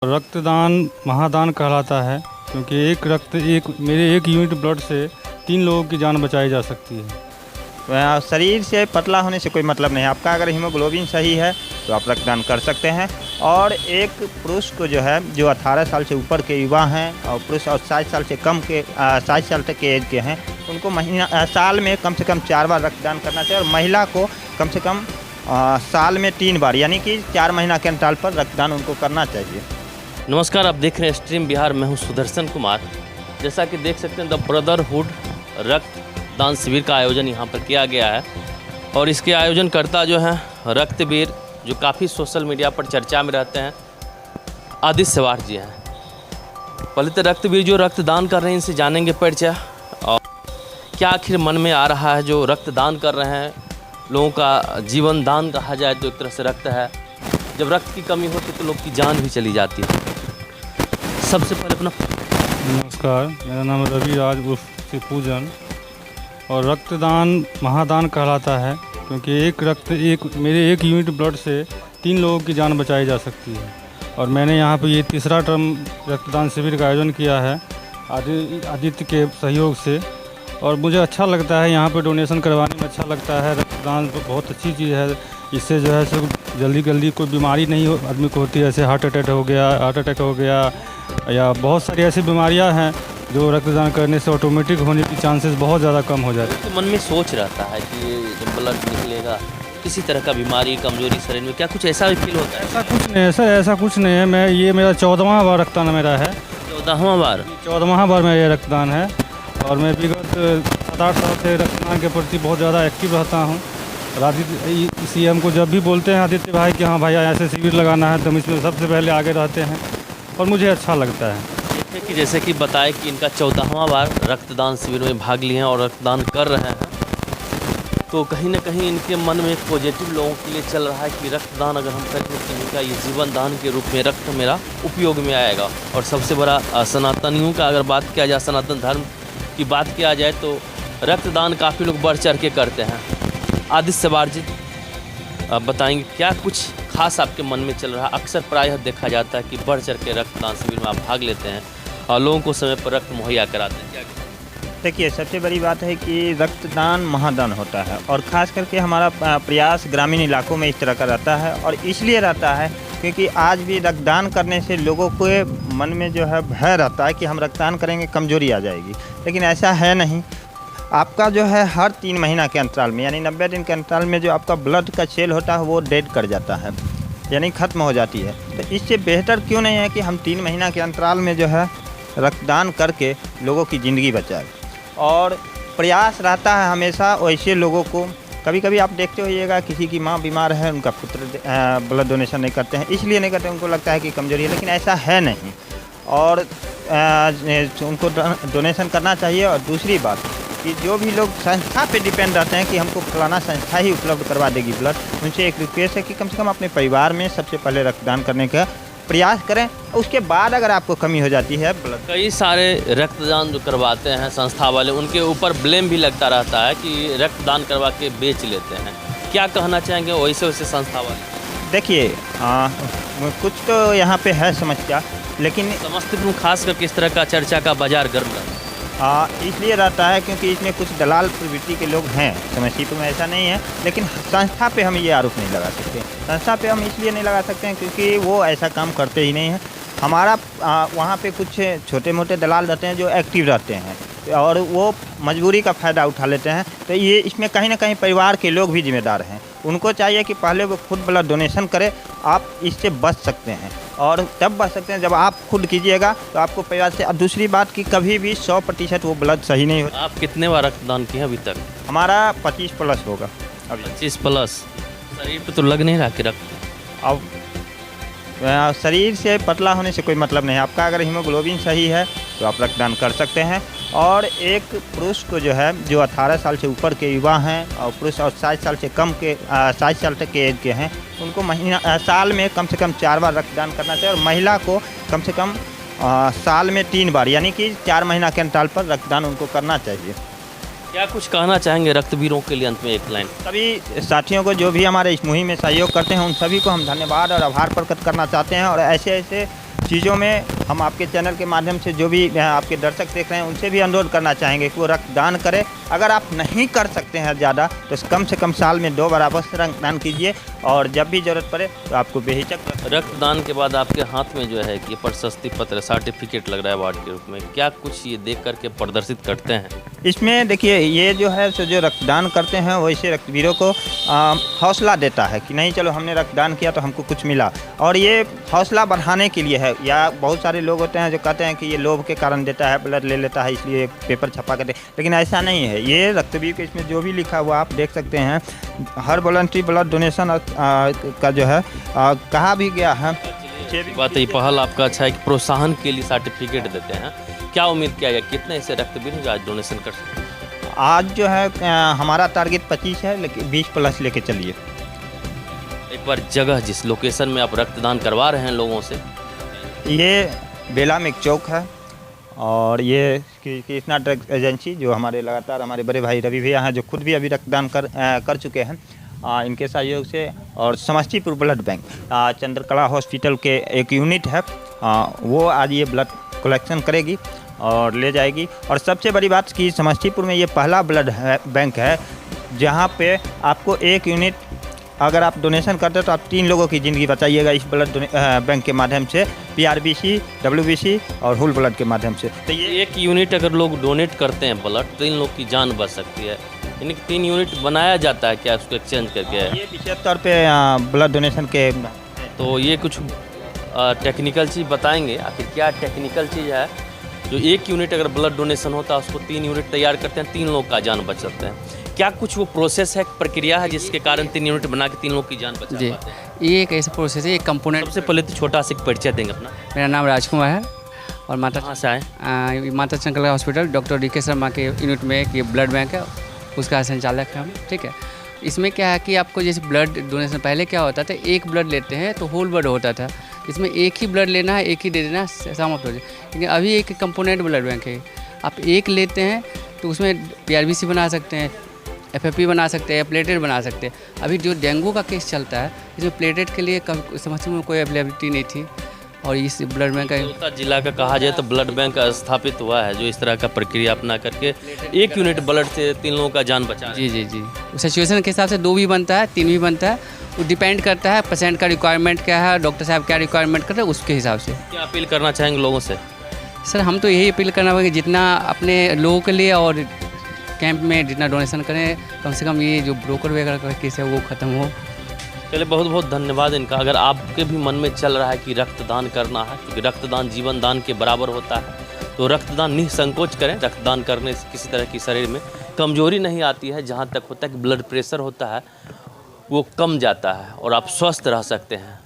रक्तदान महादान कहलाता है क्योंकि मेरे एक यूनिट ब्लड से 3 लोगों की जान बचाई जा सकती है। शरीर से पतला होने से कोई मतलब नहीं है। आपका अगर हीमोग्लोबिन सही है तो आप रक्तदान कर सकते हैं। और एक पुरुष को जो 18 साल से ऊपर के युवा हैं और पुरुष और 60 साल से कम के 60 साल तक के एज के हैं उनको साल में कम से कम 4 बार रक्तदान करना चाहिए। और महिला को कम से कम साल में 3 बार यानी कि 4 महीना के अंतराल पर रक्तदान उनको करना चाहिए। नमस्कार, आप देख रहे हैं स्ट्रीम बिहार। मैं हूं सुदर्शन कुमार। जैसा कि देख सकते हैं द ब्रदरहुड रक्तदान शिविर का आयोजन यहां पर किया गया है और इसके आयोजनकर्ता जो हैं रक्तवीर जो काफ़ी सोशल मीडिया पर चर्चा में रहते हैं आदित्य सवार जी हैं। पहले तो रक्तवीर जो रक्तदान कर रहे हैं इनसे जानेंगे परिचय और क्या आखिर मन में आ रहा है जो रक्तदान कर रहे हैं। लोगों का जीवन दान कहा जाए तो एक तरह से रक्त है। जब रक्त की कमी होती तो लोग की जान भी चली जाती है। सबसे पहले अपना नमस्कार, मेरा नाम रवि राज उर्फ पूजन और रक्तदान महादान कहलाता है क्योंकि मेरे एक यूनिट ब्लड से 3 लोगों की जान बचाई जा सकती है। और मैंने यहाँ पे ये तीसरा टर्म रक्तदान शिविर का आयोजन किया है आदित्य के सहयोग से। और मुझे अच्छा लगता है, यहाँ पे डोनेशन करवाने में अच्छा लगता है। रक्तदान तो बहुत अच्छी चीज़ है। इससे जो है सो जल्दी कोई बीमारी नहीं आदमी को होती है। जैसे हार्ट अटैक हो गया या बहुत सारी ऐसी बीमारियां हैं जो रक्तदान करने से ऑटोमेटिक होने की चांसेस बहुत ज़्यादा कम हो जाते हैं। तो मन में सोच रहता है कि जब ब्लड निकलेगा किसी तरह का बीमारी कमजोरी शरीर में, क्या कुछ ऐसा भी फील होता है? ऐसा कुछ नहीं है। मेरा 14वां बार रक्तदान मेरा है। 14वां बार मेरा ये रक्तदान है। और मैं विगत 7-8 साल से रक्तदान के प्रति बहुत ज़्यादा एक्टिव रहता हूँ। और आदित्य इसी हमको जब भी बोलते हैं आदित्य भाई कि हाँ भाई ऐसे शिविर लगाना है तो हम इसमें सबसे पहले आगे रहते हैं और मुझे अच्छा लगता है। देखिए कि जैसे कि बताए कि इनका 14वां बार रक्तदान शिविर में भाग लिए हैं और रक्तदान कर रहे हैं, तो कहीं ना कहीं इनके मन में एक पॉजिटिव लोगों के लिए चल रहा है कि रक्तदान अगर हम करें तो इनका ये जीवन दान के रूप में रक्त मेरा उपयोग में आएगा। और सबसे बड़ा सनातनियों का अगर बात किया जाए, सनातन धर्म की बात किया जाए तो रक्तदान काफ़ी लोग बढ़ चढ़ के करते हैं। आदित्य सवार जी आप बताएंगे क्या कुछ खास आपके मन में चल रहा है? अक्सर प्रायः देखा जाता है कि बढ़ चढ़ के रक्तदान शिविर में आप भाग लेते हैं और लोगों को समय पर रक्त मुहैया कराते हैं। क्या देखिए, सबसे बड़ी बात है कि रक्तदान महादान होता है और ख़ास करके हमारा प्रयास ग्रामीण इलाकों में इस तरह का रहता है। और इसलिए रहता है क्योंकि आज भी रक्तदान करने से लोगों के मन में जो है भय रहता है कि हम रक्तदान करेंगे कमजोरी आ जाएगी, लेकिन ऐसा है नहीं। आपका जो है हर 3 महीना के अंतराल में यानी 90 दिन के अंतराल में जो आपका ब्लड का सेल होता है वो डेड कर जाता है यानी ख़त्म हो जाती है। तो इससे बेहतर क्यों नहीं है कि हम 3 महीना के अंतराल में जो है रक्तदान करके लोगों की ज़िंदगी बचाएं। और प्रयास रहता है हमेशा वैसे लोगों को। कभी कभी आप देखते होइएगा किसी की माँ बीमार है, उनका पुत्र ब्लड डोनेशन नहीं करते हैं, इसलिए नहीं करते, उनको लगता है कि कमजोरी है, लेकिन ऐसा है नहीं। और उनको डोनेशन करना चाहिए। और दूसरी बात कि जो भी लोग संस्था पे डिपेंड रहते हैं कि हमको फलाना संस्था ही उपलब्ध करवा देगी ब्लड, उनसे एक रिक्वेस्ट है कि कम से कम अपने परिवार में सबसे पहले रक्तदान करने का प्रयास करें। उसके बाद अगर आपको कमी हो जाती है ब्लड, कई सारे रक्तदान जो करवाते हैं संस्था वाले, उनके ऊपर ब्लेम भी लगता रहता है कि रक्तदान करवा के बेच लेते हैं। क्या कहना चाहेंगे वैसे संस्था वाले? देखिए कुछ तो यहाँ पे है समस्या, लेकिन समस्तीपुर खास करके इस तरह का चर्चा का बाजार गर्म रहता है। इसलिए रहता है क्योंकि इसमें कुछ दलाल प्रवृत्ति के लोग हैं। समस्तीपुर में ऐसा नहीं है, लेकिन संस्था पे हम ये आरोप नहीं लगा सकते। संस्था पे हम इसलिए नहीं लगा सकते हैं क्योंकि वो ऐसा काम करते ही नहीं हैं। हमारा वहाँ पे कुछ छोटे मोटे दलाल रहते हैं जो एक्टिव रहते हैं और वो मजबूरी का फ़ायदा उठा लेते हैं। तो ये इसमें कहीं ना कहीं परिवार के लोग भी जिम्मेदार हैं। उनको चाहिए कि पहले वो खुद ब्लड डोनेशन करें। आप इससे बच सकते हैं और तब बच सकते हैं जब आप खुद कीजिएगा तो आपको परिवार से। और दूसरी बात कि कभी भी 100% वो ब्लड सही नहीं होता। आप कितने बार रक्तदान किए अभी तक? हमारा 25+ होगा अभी। 25+? शरीर पे तो लग नहीं रहा कि रक्त? अब शरीर से पतला होने से कोई मतलब नहीं है। आपका अगर हीमोग्लोबिन सही है तो आप रक्तदान कर सकते हैं। और एक पुरुष को जो 18 साल से ऊपर के युवा हैं और पुरुष और 60 साल से कम के 60 साल तक के एज के हैं उनको साल में कम से कम 4 बार रक्तदान करना चाहिए। और महिला को कम से कम साल में 3 बार यानी कि 4 महीना के अंतराल पर रक्तदान उनको करना चाहिए। क्या कुछ कहना चाहेंगे रक्तवीरों के लिए अंत में एक लाइन? सभी साथियों को जो भी हमारे इस मुहिम में सहयोग करते हैं उन सभी को हम धन्यवाद और आभार प्रकट करना चाहते हैं। और ऐसे चीज़ों में हम आपके चैनल के माध्यम से जो भी आपके दर्शक देख रहे हैं उनसे भी अनुरोध करना चाहेंगे कि वो रक्तदान करें। अगर आप नहीं कर सकते हैं ज़्यादा तो कम से कम साल में 2 बार अवश्य रक्तदान कीजिए, और जब भी ज़रूरत पड़े तो आपको बेहिचक रक्तदान के बाद आपके हाथ में जो है कि प्रशस्ति पत्र सर्टिफिकेट लग रहा है अवार्ड के रूप में, क्या कुछ ये देख करके प्रदर्शित करते हैं? इसमें देखिए, ये जो है सो जो रक्तदान करते हैं वैसे रक्तवीरों को हौसला देता है कि नहीं चलो हमने रक्तदान किया तो हमको कुछ मिला, और ये हौसला बढ़ाने के लिए है। या बहुत सारे लोग होते हैं जो कहते हैं कि ये लोभ के कारण देता है, ब्लड ले लेता है इसलिए पेपर छपा कर दे, लेकिन ऐसा नहीं है। ये रक्तवीर के इसमें जो भी लिखा हुआ आप देख सकते हैं, हर वॉलंटरी ब्लड डोनेशन का जो है कहा भी गया है। बात ये पहल आपका अच्छा है कि प्रोत्साहन के लिए सर्टिफिकेट देते हैं। क्या उम्मीद किया गया कितने ऐसे रक्तवीर हैं जो आज डोनेशन कर सकते हैं? आज जो है हमारा टारगेट 25 है, लेकिन 20 प्लस लेके चलिए। एक बार जगह जिस लोकेशन में आप रक्तदान करवा रहे हैं लोगों से, ये बेला में एक चौक है, और ये कृष्णा ड्रग एजेंसी जो हमारे लगातार हमारे बड़े भाई रवि भैया हैं जो खुद भी अभी रक्तदान कर चुके हैं, इनके सहयोग से, और Samastipur blood bank Chandrakala hospital के एक यूनिट है, वो आज ये ब्लड कलेक्शन करेगी और ले जाएगी। और सबसे बड़ी बात कि समस्तीपुर में ये पहला ब्लड बैंक है जहाँ पे आपको एक यूनिट अगर आप डोनेशन करते हो तो आप 3 लोगों की ज़िंदगी बचाइएगा इस ब्लड बैंक के माध्यम से, PRBC, WBC और होल ब्लड के माध्यम से। तो ये एक यूनिट अगर लोग डोनेट करते हैं ब्लड, 3 लोग की जान बच सकती है। यानी कि 3 यूनिट बनाया जाता है क्या उसको एक्सचेंज करके? ये विशेष तौर पे ब्लड डोनेशन के। तो ये कुछ टेक्निकल चीज़ बताएंगे, आखिर क्या टेक्निकल चीज़ है जो 1 यूनिट अगर ब्लड डोनेशन होता है उसको 3 यूनिट तैयार करते हैं, 3 लोग का जान बच सकते हैं? क्या कुछ वो प्रोसेस है, प्रक्रिया है जिसके कारण 3 यूनिट बना के 3 लोग की जान बचा जी, पाते हैं? ये एक ऐसा प्रोसेस है, एक कंपोनेंट। सबसे पहले तो छोटा सा एक परिचय देंगे अपना। मेरा नाम राजकुमार है और कहाँ से आए? माता Chandrakala hospital doctor DK Sharma के यूनिट में एक ये ब्लड बैंक है, उसका संचालक है हम। ठीक है, इसमें क्या है कि आपको जैसे ब्लड डोनेशन पहले क्या होता था, एक ब्लड लेते हैं तो होल ब्लड होता था, इसमें एक ही ब्लड लेना है, एक ही दे देना, समाप्त हो जाए। लेकिन अभी एक कंपोनेंट ब्लड बैंक है, आप एक लेते हैं तो उसमें PRBC बना सकते हैं, FFP बना सकते हैं, प्लेटेट बना सकते हैं। अभी जो डेंगू का केस चलता है इसमें प्लेटेट के लिए समस्या में कोई अवेलेबिलिटी नहीं थी, और इस ब्लड बैंक का जिला का कहा जाए तो ब्लड बैंक स्थापित हुआ है जो इस तरह का प्रक्रिया अपना करके 1 यूनिट ब्लड से 3 लोगों का जान बचा। जी जी जी, सिचुएशन के हिसाब से 2 भी बनता है, 3 भी बनता है, वो डिपेंड करता है पेशेंट का रिक्वायरमेंट क्या है, डॉक्टर साहब क्या रिक्वायरमेंट करते हैं उसके हिसाब से। क्या अपील करना चाहेंगे लोगों से? सर हम तो यही अपील करना होगा कि जितना अपने लोगों के लिए और कैंप में जितना डोनेशन करें, कम से कम ये जो ब्रोकर वगैरह का केस है वो ख़त्म हो। चलिए, बहुत बहुत धन्यवाद इनका। अगर आपके भी मन में चल रहा है कि रक्तदान करना है, क्योंकि रक्तदान जीवन दान के बराबर होता है, तो रक्तदान निसंकोच करें। रक्तदान करने से किसी तरह की शरीर में कमजोरी नहीं आती है, जहाँ तक होता है कि ब्लड प्रेशर होता है वो कम जाता है और आप स्वस्थ रह सकते हैं।